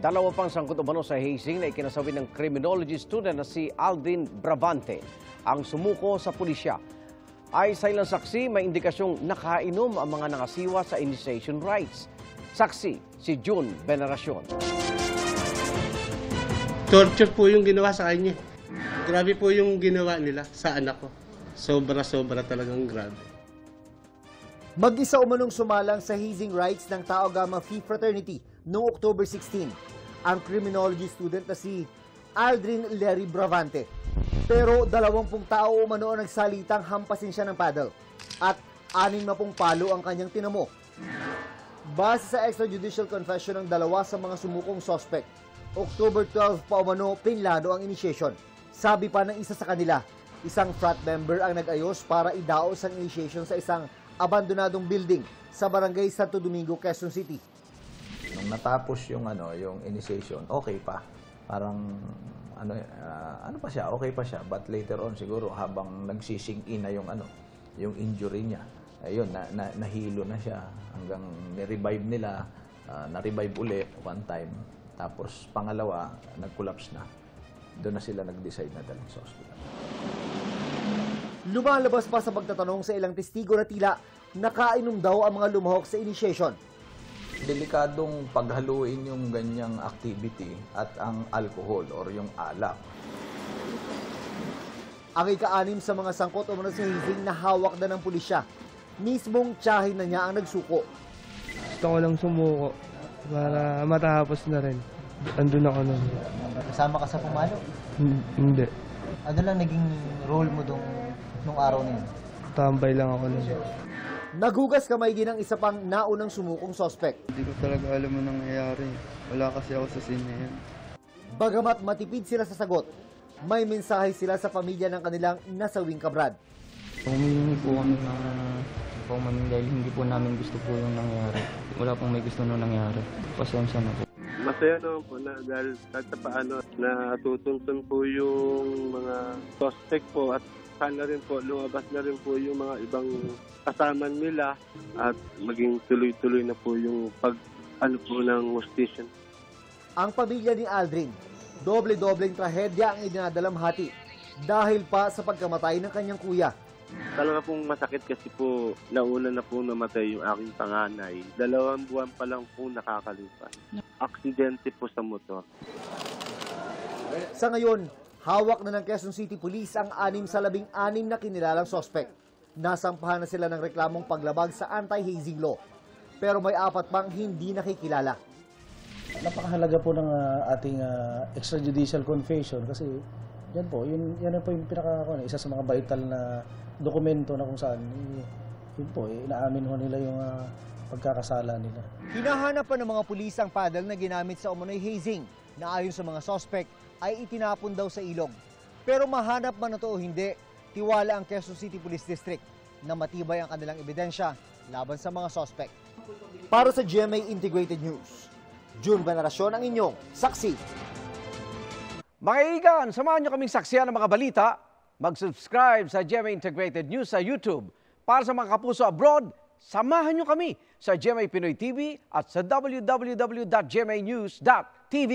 Dalawa pang sangkot umano sa hazing na ikinasawi ng criminology student na si Aldrin Bravante ang sumuko sa pulisya. Ay sa ilang saksi, may indikasyong nakainom ang mga nakasiwa sa initiation rites. Saksi, si June Veneracion. Torture po yung ginawa sa kanya. Grabe po yung ginawa nila sa anak ko. Sobra-sobra talagang grabe. Mag-isa umanong sumalang sa hazing rites ng Tau Gamma Phi Fraternity noong October 16, ang criminology student na si Aldrin Larry Bravante. Pero 20 tao umano ang nagsalitang hampasin siya ng paddle at 60 palo ang kanyang tinamo. Base sa extrajudicial confession ng dalawa sa mga sumukong suspect, October 12 pa umano pinlano ang initiation. Sabi pa ng isa sa kanila, isang frat member ang nag-ayos para idaos ang initiation sa isang abandonadong building sa barangay Santo Domingo, Quezon City. Nung natapos yung initiation, okay pa. Parang ano pa siya, okay pa siya. But later on siguro habang nagsising in na yung injury niya, ayun nahilo na siya hanggang ni-revive nila, na-revive ulit one time. Tapos pangalawa, nag-collapse na. Doon na sila nag-decide na dalhin sa hospital. Lumalabas pa sa pagtatanong sa ilang testigo na tila nakainom daw ang mga lumahok sa initiation. Delikadong paghaluin yung ganyang activity at ang alcohol or yung alak. Ang ika-6 sa mga sangkot umano sa hazing na hawak na ng pulisya. Mismong tiyahin na niya ang nagsuko. Gusto ko lang sumuko para matapos na rin. Andun ako nun. Kasama ka sa pumalo? Hindi. Ano lang naging role mo nung araw na yun? Tambay lang ako nun. Naghugas kamay din ang isa pang naunang sumukong suspect. Hindi ko talaga alam mo nangyayari. Wala kasi ako sa scene na yan. Bagamat matipid sila sa sagot, may mensahe sila sa pamilya ng kanilang nasawing kabrad. Humihingi po kami ng paumanin dahil hindi po namin gusto po yung nangyari. Wala pong may gusto nung nangyari. Pasensya na po. Masaya naman po na dahil kahit sa paano natutuntun po yung mga suspect po at sana rin po lumabas na rin po yung mga ibang kasama nila at maging tuloy-tuloy na po yung po ng hustisya. Ang pamilya ni Aldrin, doble-dobleng trahedya ang idinadalamhati dahil pa sa pagkamatay ng kanyang kuya. Talaga pong masakit kasi po nauna na po namatay yung aking panganay. 2 buwan pa lang po nakakalipas. Aksidente po sa motor. Sa ngayon, hawak na ng Quezon City Police ang 6 sa 16 na kinilalang suspect. Nasampahan na sila ng reklamong paglabag sa anti-hazing law. Pero may 4 pang hindi nakikilala. Napakahalaga po ng ating extrajudicial confession kasi yan po yung isa sa mga vital na dokumento na kung saan yun po, inaamin ho nila yung pagkakasala nila. Hinahanap pa ng mga pulis ang paddle na ginamit sa umunoy hazing na ayon sa mga suspect ay itinapon daw sa ilog. Pero mahanap man ito o hindi, tiwala ang Quezon City Police District na matibay ang kanilang ebidensya laban sa mga suspect. Para sa GMA Integrated News, June Veneracion ang inyong saksi. Mga igan, samahan nyo kaming saksiyan ng mga balita. Mag-subscribe sa GMA Integrated News sa YouTube. Para sa mga kapuso abroad, samahan nyo kami sa GMA Pinoy TV at sa www.gmanews.tv.